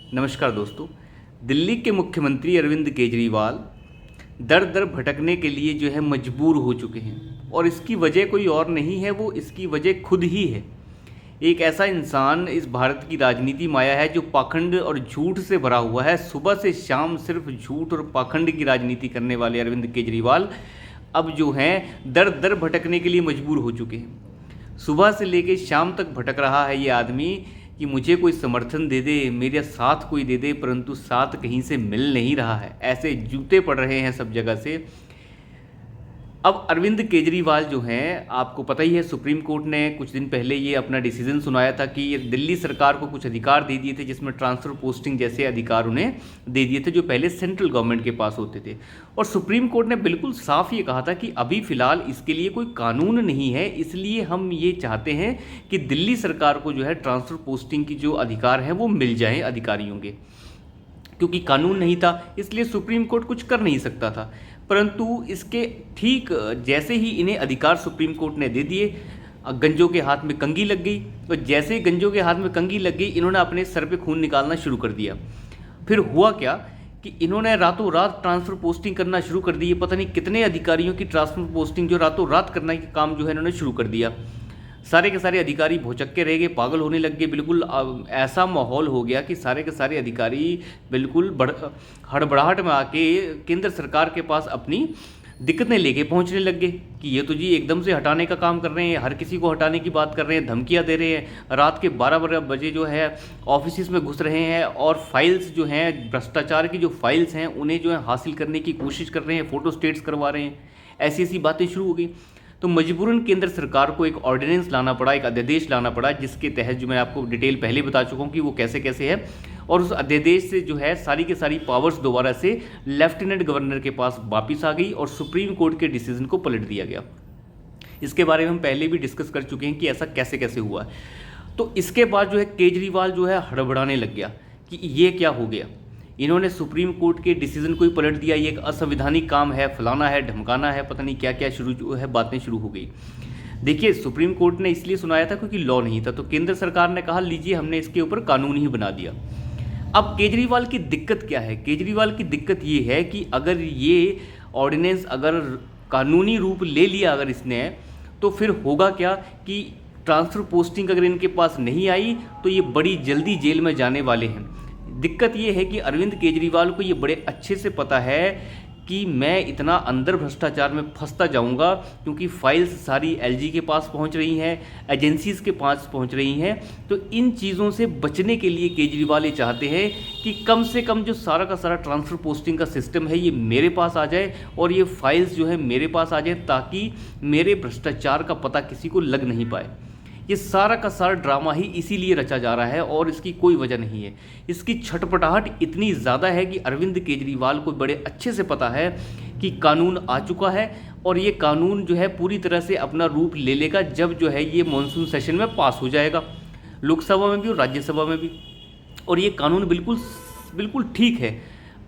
नमस्कार दोस्तों। दिल्ली के मुख्यमंत्री अरविंद केजरीवाल दर दर भटकने के लिए जो है मजबूर हो चुके हैं और इसकी वजह कोई और नहीं है, वो इसकी वजह खुद ही है। एक ऐसा इंसान इस भारत की राजनीति माया है जो पाखंड और झूठ से भरा हुआ है। सुबह से शाम सिर्फ झूठ और पाखंड की राजनीति करने वाले अरविंद केजरीवाल अब जो हैं दर दर भटकने के लिए मजबूर हो चुके हैं। सुबह से लेकर शाम तक भटक रहा है ये आदमी कि मुझे कोई समर्थन दे दे, मेरे साथ कोई दे दे, परंतु साथ कहीं से मिल नहीं रहा है। ऐसे जूते पड़ रहे हैं सब जगह से। अब अरविंद केजरीवाल जो हैं, आपको पता ही है, सुप्रीम कोर्ट ने कुछ दिन पहले ये अपना डिसीजन सुनाया था कि ये दिल्ली सरकार को कुछ अधिकार दे दिए थे, जिसमें ट्रांसफ़र पोस्टिंग जैसे अधिकार उन्हें दे दिए थे जो पहले सेंट्रल गवर्नमेंट के पास होते थे। और सुप्रीम कोर्ट ने बिल्कुल साफ ये कहा था कि अभी फ़िलहाल इसके लिए कोई कानून नहीं है, इसलिए हम ये चाहते हैं कि दिल्ली सरकार को जो है ट्रांसफ़र पोस्टिंग की जो अधिकार हैं वो मिल जाएँ अधिकारियों के। क्योंकि कानून नहीं था इसलिए सुप्रीम कोर्ट कुछ कर नहीं सकता था। परंतु इसके ठीक जैसे ही इन्हें अधिकार सुप्रीम कोर्ट ने दे दिए, गंजों के हाथ में कंघी लग गई। तो जैसे ही गंजों के हाथ में कंघी लग गई, इन्होंने अपने सर पे खून निकालना शुरू कर दिया। फिर हुआ क्या कि इन्होंने रातों रात ट्रांसफ़र पोस्टिंग करना शुरू कर दी। पता नहीं कितने अधिकारियों की ट्रांसफ़र पोस्टिंग जो रातों रात करने का काम जो है इन्होंने शुरू कर दिया। सारे के सारे अधिकारी भौचक्के रह गए, पागल होने लग गए। बिल्कुल ऐसा माहौल हो गया कि सारे के सारे अधिकारी बिल्कुल हड़बड़ाहट में आके केंद्र सरकार के पास अपनी दिक्कतें लेके पहुंचने लग गए कि ये तो जी एकदम से हटाने का काम कर रहे हैं, हर किसी को हटाने की बात कर रहे हैं, धमकियां दे रहे हैं। रात के 12 बजे जो है ऑफिस में घुस रहे हैं और फाइल्स जो हैं, भ्रष्टाचार की जो फाइल्स हैं उन्हें जो है हासिल करने की कोशिश कर रहे हैं, फ़ोटो स्टेट्स करवा रहे हैं। ऐसी ऐसी बातें शुरू हो गई। तो मजबूरन केंद्र सरकार को एक ऑर्डिनेंस लाना पड़ा, एक अध्यादेश लाना पड़ा, जिसके तहत जो मैं आपको डिटेल पहले बता चुका हूँ कि वो कैसे कैसे है। और उस अध्यादेश से जो है सारी की सारी पावर्स दोबारा से लेफ्टिनेंट गवर्नर के पास वापस आ गई और सुप्रीम कोर्ट के डिसीजन को पलट दिया गया। इसके बारे में हम पहले भी डिस्कस कर चुके हैं कि ऐसा कैसे कैसे हुआ। तो इसके बाद जो है केजरीवाल जो है हड़बड़ाने लग गया कि ये क्या हो गया, इन्होंने सुप्रीम कोर्ट के डिसीजन को ही पलट दिया, ये एक असंवैधानिक काम है, फलाना है, ढमकाना है, पता नहीं क्या क्या शुरू जो है बातें शुरू हो गई। देखिए, सुप्रीम कोर्ट ने इसलिए सुनाया था क्योंकि लॉ नहीं था, तो केंद्र सरकार ने कहा लीजिए हमने इसके ऊपर कानून ही बना दिया। अब केजरीवाल की दिक्कत क्या है? केजरीवाल की दिक्कत ये है कि अगर ये ऑर्डिनेंस अगर कानूनी रूप ले लिया अगर इसने, तो फिर होगा क्या कि ट्रांसफ़र पोस्टिंग अगर इनके पास नहीं आई तो ये बड़ी जल्दी जेल में जाने वाले हैं। दिक्कत ये है कि अरविंद केजरीवाल को ये बड़े अच्छे से पता है कि मैं इतना अंदर भ्रष्टाचार में फंसता जाऊंगा, क्योंकि फाइल्स सारी एलजी के पास पहुंच रही हैं, एजेंसीज़ के पास पहुंच रही हैं। तो इन चीज़ों से बचने के लिए केजरीवाल ये चाहते हैं कि कम से कम जो सारा का सारा ट्रांसफ़र पोस्टिंग का सिस्टम है ये मेरे पास आ जाए और ये फाइल्स जो है मेरे पास आ जाए, ताकि मेरे भ्रष्टाचार का पता किसी को लग नहीं पाए। ये सारा का सारा ड्रामा ही इसीलिए रचा जा रहा है और इसकी कोई वजह नहीं है। इसकी छटपटाहट इतनी ज़्यादा है कि अरविंद केजरीवाल को बड़े अच्छे से पता है कि कानून आ चुका है और ये कानून जो है पूरी तरह से अपना रूप ले लेगा जब जो है ये मॉनसून सेशन में पास हो जाएगा, लोकसभा में भी और राज्यसभा में भी। और ये कानून बिल्कुल बिल्कुल ठीक है।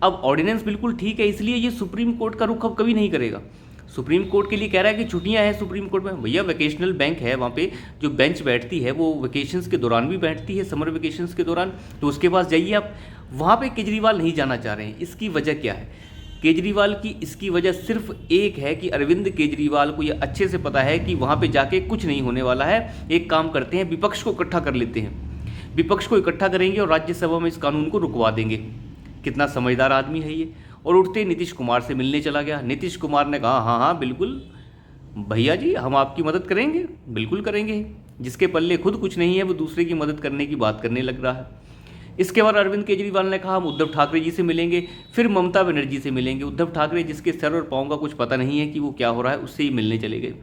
अब ऑर्डिनेंस बिल्कुल ठीक है, इसलिए ये सुप्रीम कोर्ट का रुख अब कभी नहीं करेगा। सुप्रीम कोर्ट के लिए कह रहा है कि छुट्टियां हैं सुप्रीम कोर्ट में, भैया वेकेशनल बैंक है, वहाँ पे जो बेंच बैठती है वो वेकेशंस के दौरान भी बैठती है, समर वेकेशंस के दौरान, तो उसके पास जाइए आप। वहाँ पे केजरीवाल नहीं जाना चाह रहे हैं। इसकी वजह क्या है? केजरीवाल की इसकी वजह सिर्फ एक है कि अरविंद केजरीवाल को ये अच्छे से पता है कि वहाँ पर जाके कुछ नहीं होने वाला है। एक काम करते हैं, विपक्ष को इकट्ठा कर लेते हैं, विपक्ष को इकट्ठा करेंगे और राज्यसभा में इस कानून को रुकवा देंगे। कितना समझदार आदमी है ये। और उठते नीतीश कुमार से मिलने चला गया। नीतीश कुमार ने कहा हाँ हाँ बिल्कुल भैया जी, हम आपकी मदद करेंगे, बिल्कुल करेंगे। जिसके पल्ले खुद कुछ नहीं है वो दूसरे की मदद करने की बात करने लग रहा है। इसके बाद अरविंद केजरीवाल ने कहा हम उद्धव ठाकरे जी से मिलेंगे, फिर ममता बनर्जी से मिलेंगे। उद्धव ठाकरे जिसके सर और पाँव का कुछ पता नहीं है कि वो क्या हो रहा है, उससे ही मिलने चले गए।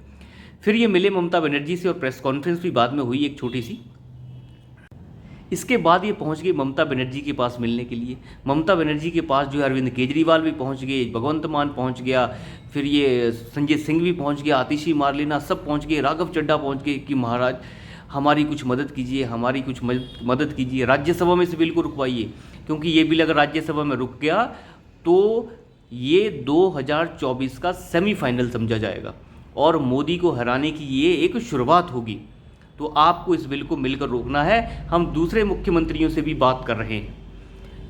फिर ये मिले ममता बनर्जी से और प्रेस कॉन्फ्रेंस भी बाद में हुई एक छोटी सी। इसके बाद ये पहुंच गए ममता बनर्जी के पास मिलने के लिए। ममता बनर्जी के पास जो है अरविंद केजरीवाल भी पहुंच गए, भगवंत मान पहुंच गया, फिर ये संजय सिंह भी पहुंच गया, आतिशी मारलेना सब पहुंच गए, राघव चड्ढा पहुंच गए कि महाराज हमारी कुछ मदद कीजिए, हमारी कुछ मदद कीजिए, राज्यसभा में इस बिल को रुकवाइए, क्योंकि ये बिल अगर राज्यसभा में रुक गया तो ये 2024 का सेमीफाइनल समझा जाएगा और मोदी को हराने की ये एक शुरुआत होगी। तो आपको इस बिल को मिलकर रोकना है। हम दूसरे मुख्यमंत्रियों से भी बात कर रहे हैं।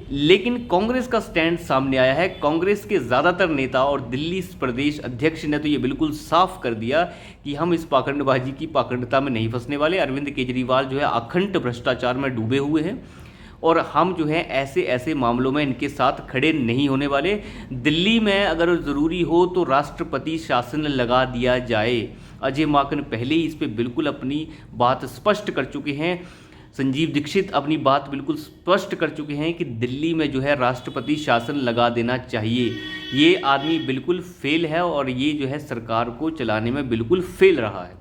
लेकिन कांग्रेस का स्टैंड सामने आया है। कांग्रेस के ज़्यादातर नेता और दिल्ली प्रदेश अध्यक्ष ने तो ये बिल्कुल साफ कर दिया कि हम इस पाखंडबाजी की पाखंडता में नहीं फंसने वाले। अरविंद केजरीवाल जो है अखंड भ्रष्टाचार में डूबे हुए हैं और हम जो है ऐसे ऐसे मामलों में इनके साथ खड़े नहीं होने वाले। दिल्ली में अगर ज़रूरी हो तो राष्ट्रपति शासन लगा दिया जाए। अजय माकन पहले ही इस पर बिल्कुल अपनी बात स्पष्ट कर चुके हैं। संजीव दीक्षित अपनी बात बिल्कुल स्पष्ट कर चुके हैं कि दिल्ली में जो है राष्ट्रपति शासन लगा देना चाहिए। ये आदमी बिल्कुल फेल है और ये जो है सरकार को चलाने में बिल्कुल फेल रहा है।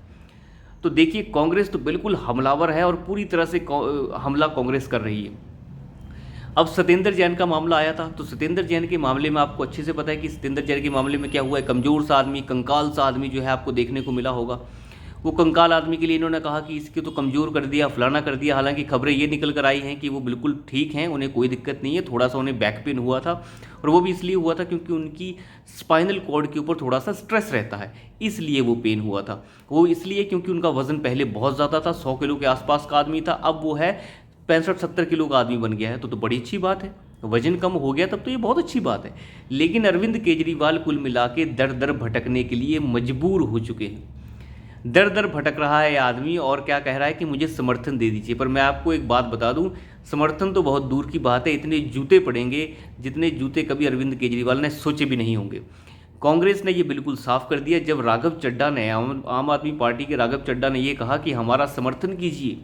तो देखिए कांग्रेस तो बिल्कुल हमलावर है और पूरी तरह से हमला कांग्रेस कर रही है। अब सत्येंद्र जैन का मामला आया था, तो सत्येंद्र जैन के मामले में आपको अच्छे से पता है कि सत्येंद्र जैन के मामले में क्या हुआ है। कमज़ोर सा आदमी, कंकाल सा आदमी जो है आपको देखने को मिला होगा। वो कंकाल आदमी के लिए इन्होंने कहा कि इसके तो कमज़ोर कर दिया, फलाना कर दिया। हालांकि खबरें ये निकल कर आई हैं कि वो बिल्कुल ठीक हैं, उन्हें कोई दिक्कत नहीं है। थोड़ा सा उन्हें बैक पेन हुआ था और वो भी इसलिए हुआ था क्योंकि उनकी स्पाइनल कॉर्ड के ऊपर थोड़ा सा स्ट्रेस रहता है, इसलिए वो पेन हुआ था। वो इसलिए क्योंकि उनका वज़न पहले बहुत ज़्यादा था, 100 किलो के आसपास का आदमी था, अब वो है 65-70 किलो का आदमी बन गया है। तो बड़ी अच्छी बात है, वजन कम हो गया तब तो ये बहुत अच्छी बात है। लेकिन अरविंद केजरीवाल कुल मिला के दर दर भटकने के लिए मजबूर हो चुके हैं। दर दर भटक रहा है ये आदमी और क्या कह रहा है कि मुझे समर्थन दे दीजिए। पर मैं आपको एक बात बता दूं, समर्थन तो बहुत दूर की बात है। इतने जूते पड़ेंगे जितने जूते कभी अरविंद केजरीवाल ने सोचे भी नहीं होंगे। कांग्रेस ने ये बिल्कुल साफ कर दिया जब राघव चड्ढा ने, आम आदमी पार्टी के राघव चड्ढा ने ये कहा कि हमारा समर्थन कीजिए,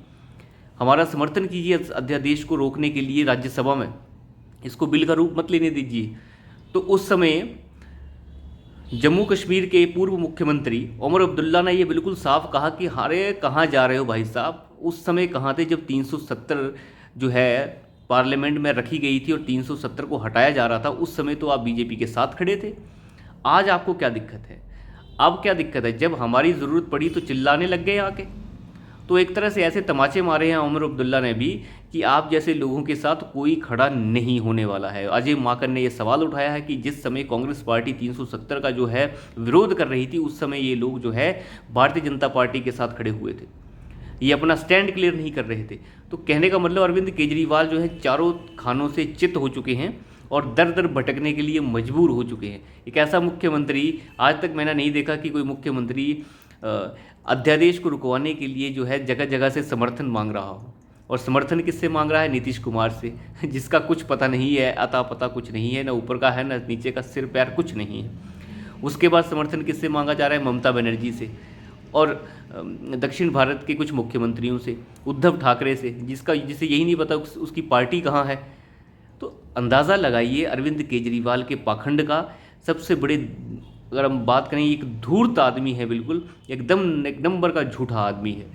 हमारा समर्थन कीजिए अध्यादेश को रोकने के लिए राज्यसभा में, इसको बिल का रूप मत लेने दीजिए। तो उस समय जम्मू कश्मीर के पूर्व मुख्यमंत्री उमर अब्दुल्ला ने ये बिल्कुल साफ कहा कि अरे कहाँ जा रहे हो भाई साहब। उस समय कहाँ थे जब 370 जो है पार्लियामेंट में रखी गई थी और 370 को हटाया जा रहा था, उस समय तो आप बीजेपी के साथ खड़े थे। आज आपको क्या दिक्कत है? अब क्या दिक्कत है? जब हमारी ज़रूरत पड़ी तो चिल्लाने लग गए आके। तो एक तरह से ऐसे तमाचे मारे हैं उमर अब्दुल्ला ने भी कि आप जैसे लोगों के साथ कोई खड़ा नहीं होने वाला है। अजय माकन ने यह सवाल उठाया है कि जिस समय कांग्रेस पार्टी 370 का जो है विरोध कर रही थी, उस समय ये लोग जो है भारतीय जनता पार्टी के साथ खड़े हुए थे, ये अपना स्टैंड क्लियर नहीं कर रहे थे। तो कहने का मतलब अरविंद केजरीवाल जो है चारों खानों से चित हो चुके हैं और दर दर भटकने के लिए मजबूर हो चुके हैं। एक ऐसा मुख्यमंत्री आज तक मैंने नहीं देखा कि कोई मुख्यमंत्री अध्यादेश को रुकवाने के लिए जो है जगह जगह से समर्थन मांग रहा हो। और समर्थन किससे मांग रहा है? नीतीश कुमार से, जिसका कुछ पता नहीं है, अता पता कुछ नहीं है, ना ऊपर का है ना नीचे का, सिर पैर कुछ नहीं है। उसके बाद समर्थन किससे मांगा जा रहा है? ममता बनर्जी से और दक्षिण भारत के कुछ मुख्यमंत्रियों से, उद्धव ठाकरे से, जिसे यही नहीं पता उसकी पार्टी कहाँ है। तो अंदाज़ा लगाइए अरविंद केजरीवाल के पाखंड का। सबसे बड़े अगर हम बात करें, एक धूर्त आदमी है, बिल्कुल एकदम एक नंबर का झूठा आदमी है।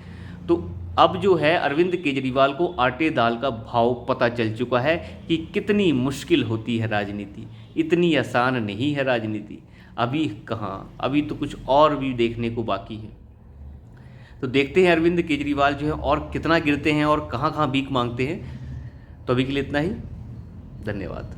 तो अब जो है अरविंद केजरीवाल को आटे दाल का भाव पता चल चुका है कि कितनी मुश्किल होती है राजनीति, इतनी आसान नहीं है राजनीति। अभी कहाँ, अभी तो कुछ और भी देखने को बाकी है। तो देखते हैं अरविंद केजरीवाल जो है और कितना गिरते हैं और कहाँ कहाँ भीख मांगते हैं। तो अभी के लिए इतना ही, धन्यवाद।